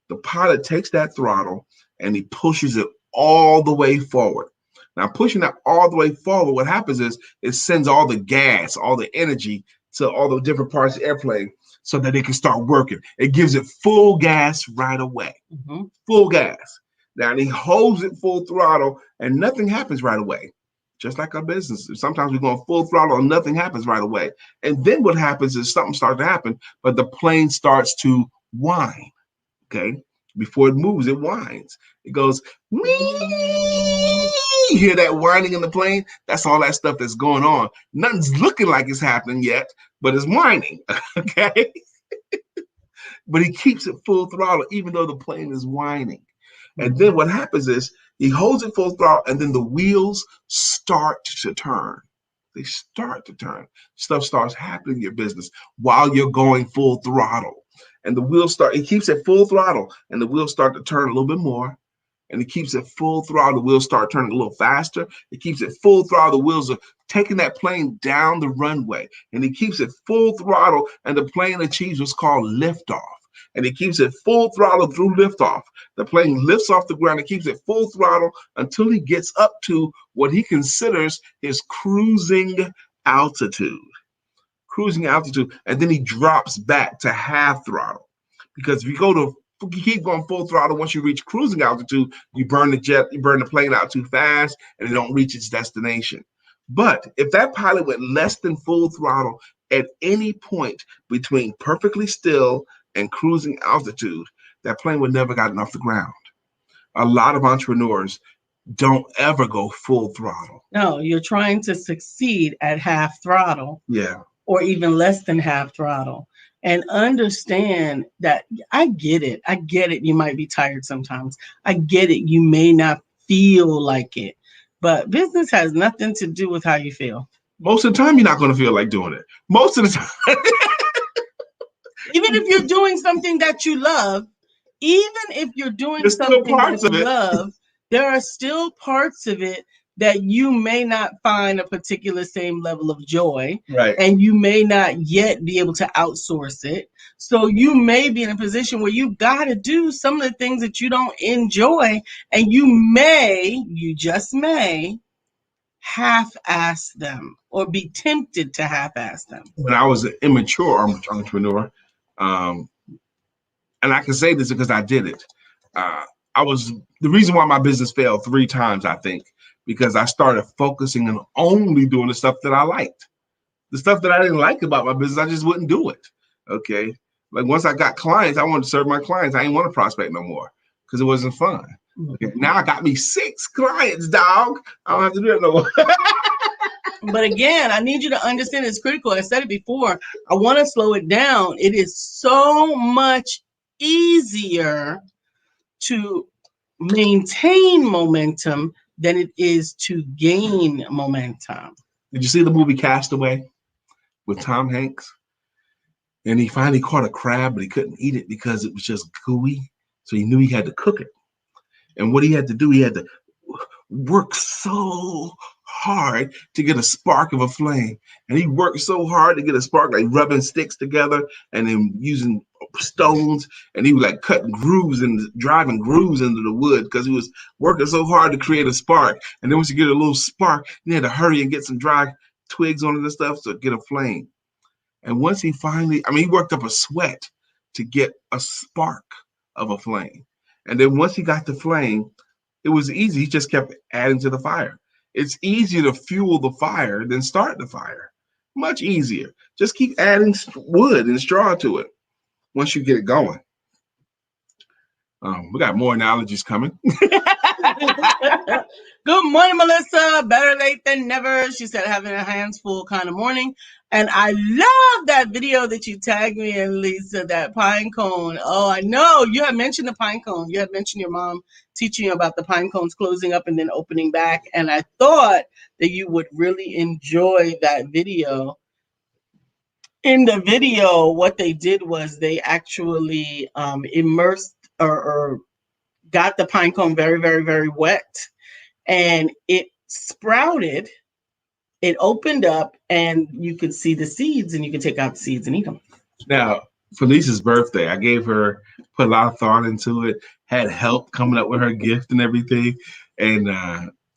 The pilot takes that throttle and he pushes it all the way forward. Now, pushing that all the way forward, what happens is it sends all the gas, all the energy to all the different parts of the airplane so that it can start working. It gives it full gas right away. Full gas. Now, he holds it full throttle and nothing happens right away. Just like our business. Sometimes we're going full throttle and nothing happens right away. And then what happens is something starts to happen, but the plane starts to whine. Okay? Before it moves, it whines. It goes, wee! You hear that whining in the plane? That's all that stuff that's going on. Nothing's looking like it's happening yet, but it's whining. Okay? But he keeps it full throttle, even though the plane is whining. And then what happens is he holds it full throttle, and then the wheels start to turn. they start to turn. Stuff starts happening in your business while you're going full throttle. And the wheels it keeps at full throttle, and the wheels start to turn a little bit more. And it keeps it full throttle. The wheels start turning a little faster. It keeps it full throttle. The wheels are taking that plane down the runway. And it keeps it full throttle, and the plane achieves what's called liftoff. And it keeps it full throttle through liftoff. The plane lifts off the ground and keeps it full throttle until he gets up to what he considers his cruising altitude. Cruising altitude. And then he drops back to half throttle. Because if you keep going full throttle, once you reach cruising altitude, you burn the plane out too fast, and it don't reach its destination. But if that pilot went less than full throttle at any point between perfectly still and cruising altitude, that plane would never gotten off the ground. A lot of entrepreneurs don't ever go full throttle. No, you're trying to succeed at half throttle. Yeah. Or even less than half throttle. And understand that I get it. I get it. You might be tired sometimes. I get it. You may not feel like it. But business has nothing to do with how you feel. Most of the time, you're not going to feel like doing it. Most of the time. Even if you're doing something that you love, there are still parts of it that you may not find a particular same level of joy. Right. And you may not yet be able to outsource it. So you may be in a position where you've got to do some of the things that you don't enjoy. And you just may half-ass them or be tempted to half-ass them. When I was an immature entrepreneur, and I can say this because I did it, the reason why my business failed 3 times, I think, because I started focusing on only doing the stuff that I liked. The stuff that I didn't like about my business, I just wouldn't do it. Okay. Like once I got clients, I wanted to serve my clients. I didn't want to prospect no more because it wasn't fun. Okay. Now I got me 6 clients, dog. I don't have to do it no more. But again, I need you to understand it's critical. I said it before. I want to slow it down. It is so much easier to maintain momentum than it is to gain momentum. Did you see the movie Castaway with Tom Hanks? And he finally caught a crab, but he couldn't eat it because it was just gooey. So he knew he had to cook it. And what he had to do, he had to work so hard to get a spark of a flame. And he worked so hard to get a spark, like rubbing sticks together and then using stones. And he was like cutting grooves and driving grooves into the wood because he was working so hard to create a spark. And then once you get a little spark, you had to hurry and get some dry twigs on it and stuff to get a flame. And once he he worked up a sweat to get a spark of a flame. And then once he got the flame, it was easy. He just kept adding to the fire. It's easier to fuel the fire than start the fire. Much easier. Just keep adding wood and straw to it once you get it going. We got more analogies coming. Good morning, Melissa. Better late than never. She said having her hands full kind of morning. And I love that video that you tagged me in, Lisa, that pine cone. Oh, I know. You had mentioned the pine cone. You had mentioned your mom teaching you about the pine cones closing up and then opening back. And I thought that you would really enjoy that video. In the video, what they did was they actually immersed or got the pine cone very, very, very wet. And it sprouted, it opened up, and you could see the seeds, and you could take out the seeds and eat them. Now, for Lisa's birthday, I put a lot of thought into it, had help coming up with her gift and everything, and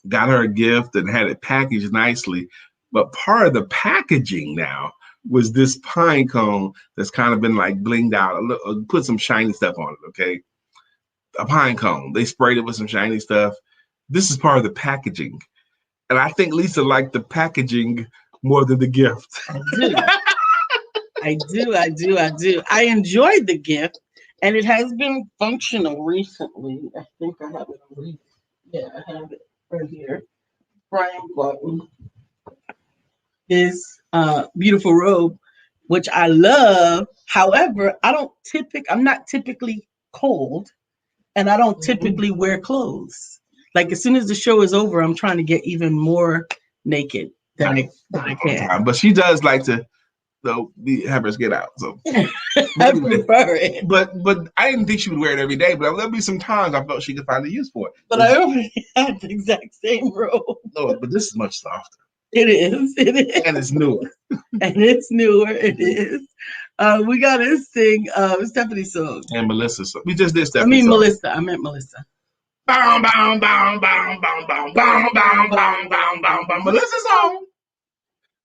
got her a gift and had it packaged nicely. But part of the packaging now was this pine cone that's kind of been like blinged out, put some shiny stuff on it, okay? A pine cone. They sprayed it with some shiny stuff. This is part of the packaging. And I think Lisa liked the packaging more than the gift. I do. I enjoyed the gift, and it has been functional recently. I think I have it. Yeah, I have it right here. Brian Button. His beautiful robe, which I love. However, I'm not typically cold, and I don't typically wear clothes. Like as soon as the show is over, I'm trying to get even more naked I can't. But she does like to have her skin out. So I prefer it. But I didn't think she would wear it every day. But there'll be some times I felt she could find a use for it. But I already had the exact same robe. No, but this is much softer. It is. It is. And it's newer. And it's newer. It is. We got to sing Stephanie's song. And Melissa's song. We just did Stephanie's song. Melissa. I meant Melissa. Bow, bow, bow, bow, bow, bow, bow, bow, bow, bow, bow, bow. Melissa's song.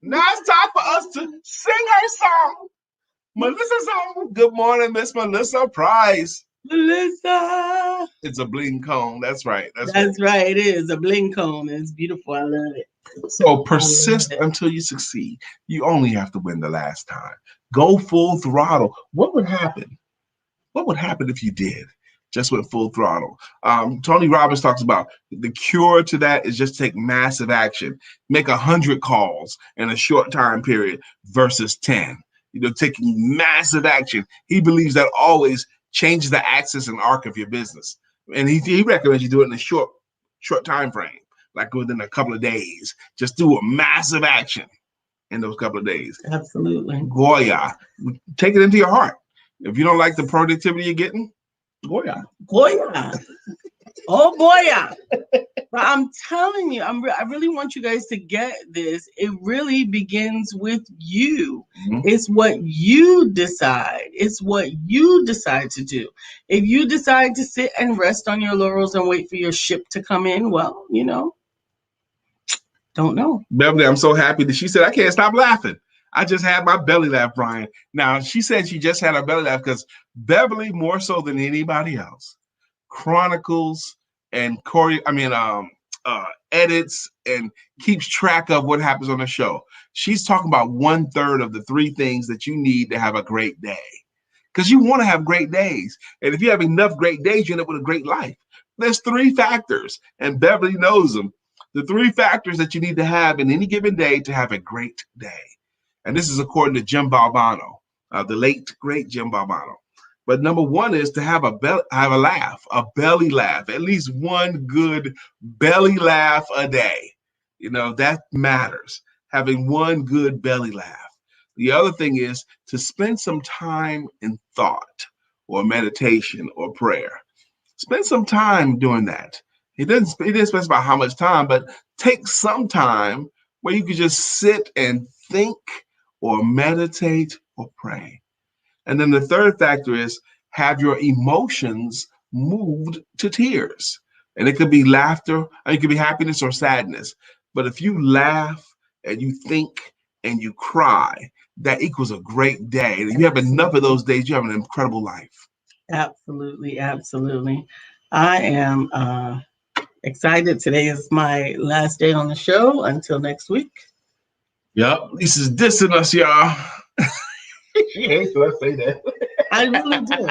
Now it's time for us to sing her song. Melissa's song. Good morning, Miss Melissa Price. Melissa. It's a bling cone. That's right. That's right. It is a bling cone. It's beautiful. I love it. So persist until you succeed. You only have to win the last time. Go full throttle. What would happen? What would happen if you did? Just went full throttle. Tony Robbins talks about the cure to that is just take massive action. Make 100 calls in a short time period versus 10. Taking massive action. He believes that always changes the axis and arc of your business. And he recommends you do it in a short time frame, like within a couple of days. Just do a massive action in those couple of days. Absolutely. Goya. Take it into your heart. If you don't like the productivity you're getting, Goya. Oh boy. But I'm telling you, I really want you guys to get this. It really begins with you. Mm-hmm. It's what you decide. It's what you decide to do. If you decide to sit and rest on your laurels and wait for your ship to come in, well, don't know. Beverly, I'm so happy that she said, I can't stop laughing. I just had my belly laugh, Brian. Now, she said she just had her belly laugh because Beverly, more so than anybody else, chronicles and edits and keeps track of what happens on the show. She's talking about 1/3 of the 3 things that you need to have a great day. Because you want to have great days. And if you have enough great days, you end up with a great life. There's 3 factors, and Beverly knows them. The 3 factors that you need to have in any given day to have a great day. And this is according to Jim Valvano, the late, great Jim Valvano. But number 1 is to have a belly laugh, at least one good belly laugh a day. That matters, having one good belly laugh. The other thing is to spend some time in thought or meditation or prayer. Spend some time doing that. He didn't specify how much time, but take some time where you could just sit and think or meditate or pray. And then the third factor is have your emotions moved to tears. And it could be laughter, or it could be happiness or sadness. But if you laugh and you think and you cry, that equals a great day. And if you have enough of those days, you have an incredible life. Absolutely. Absolutely. I am excited. Today is my last day on the show until next week. Yep. Lisa's dissing us, y'all. She hates when I say that. I really do.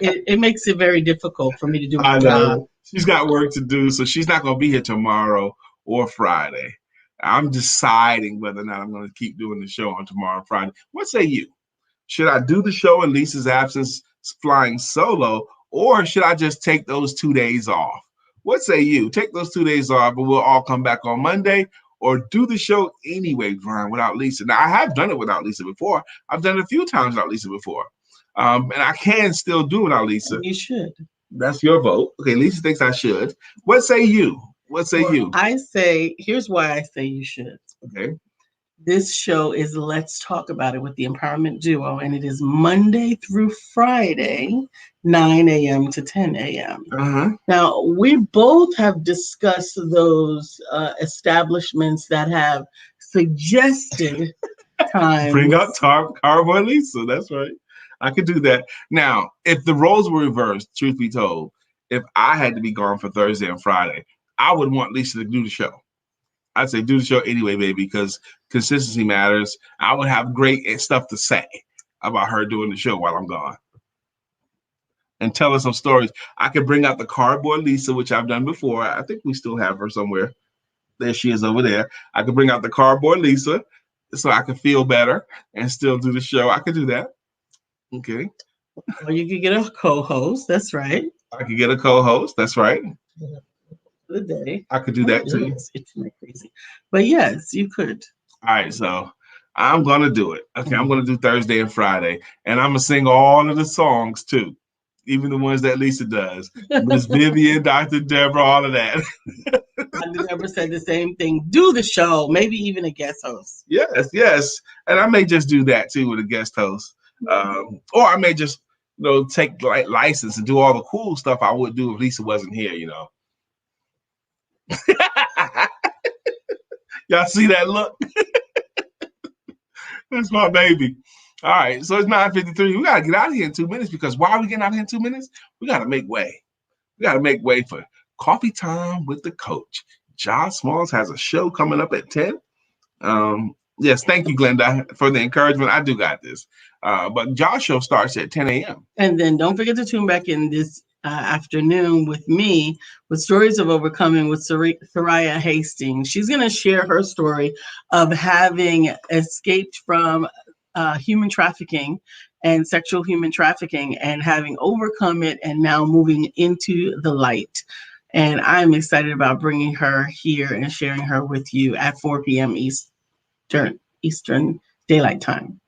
It makes it very difficult for me to do my job. She's got work to do, so she's not going to be here tomorrow or Friday. I'm deciding whether or not I'm going to keep doing the show on tomorrow and Friday. What say you? Should I do the show in Lisa's absence, flying solo, or should I just take those 2 days off? What say you? Take those 2 days off, but we'll all come back on Monday, or do the show anyway, Brian, without Lisa. Now, I have done it without Lisa before. I've done it a few times without Lisa before. And I can still do it without Lisa. You should. That's your vote. Okay, Lisa thinks I should. What say you? You? I say, here's why I say you should. Okay. This show is Let's Talk About It with the Empowerment Duo, and it is Monday through Friday, 9 a.m. to 10 a.m. Uh-huh. Now, we both have discussed those establishments that have suggested times. Bring up Cowboy Lisa. That's right. I could do that. Now, if the roles were reversed, truth be told, if I had to be gone for Thursday and Friday, I would want Lisa to do the show. I'd say do the show anyway, baby, because consistency matters. I would have great stuff to say about her doing the show while I'm gone. And tell us some stories. I could bring out the cardboard Lisa, which I've done before. I think we still have her somewhere. There she is over there. I could bring out the cardboard Lisa so I could feel better and still do the show. I could do that. Okay. Or you could get a co-host. That's right. I could get a co-host. That's right. the day. I could do that too. It's itching like crazy. But yes, you could. All right, so I'm gonna do it. Okay, I'm gonna do Thursday and Friday, and I'm gonna sing all of the songs too, even the ones that Lisa does. Miss Vivian, Dr. Deborah, all of that. Dr. Deborah said the same thing. Do the show, maybe even a guest host. Yes, and I may just do that too with a guest host, or I may just take like license and do all the cool stuff I would do if Lisa wasn't here. Y'all see that look? That's my baby. All right, so it's 9:53. We gotta get out of here in 2 minutes because why are we getting out of here in 2 minutes? We gotta make way. We gotta make way for coffee time with the coach. Josh Smalls has a show coming up at 10. Yes, thank you, Glenda, for the encouragement. I do got this. But Josh show starts at 10 a.m. And then don't forget to tune back in this afternoon with me with Stories of Overcoming with Soraya Hastings. She's going to share her story of having escaped from human trafficking and sexual human trafficking and having overcome it and now moving into the light. And I'm excited about bringing her here and sharing her with you at 4 p.m. Eastern Daylight Time.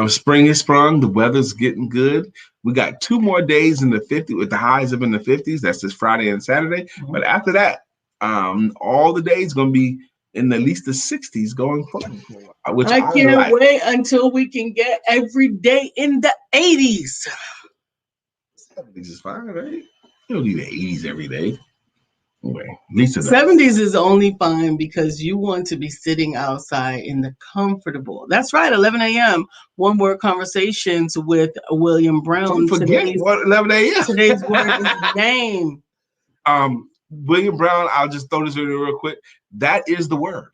Spring is sprung. The weather's getting good. We got 2 more days in the 50s with the highs up in the 50s. That's this Friday and Saturday. Mm-hmm. But after that, all the days going to be in at least the 60s going forward. Which I can't wait until we can get every day in the 80s. 70s is fine, right? You don't need the 80s every day. Anyway, Lisa does. 70s is only fine because you want to be sitting outside in the comfortable. That's right, 11 a.m. One Word Conversations with William Brown. Don't forget what 11 a.m. Today's word is name. William Brown, I'll just throw this in real quick. That is the word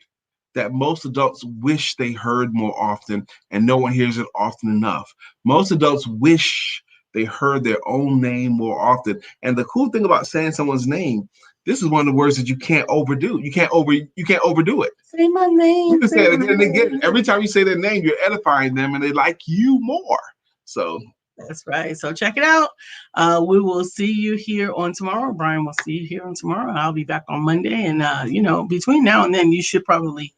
that most adults wish they heard more often, and no one hears it often enough. Most adults wish they heard their own name more often. And the cool thing about saying someone's name, this is one of the words that you can't overdo. You can't overdo it. Say my name. You can say it again and again. Every time you say their name, you're edifying them and they like you more. So that's right. So check it out. We will see you here on tomorrow. Brian will see you here on tomorrow. I'll be back on Monday. And, between now and then, you should probably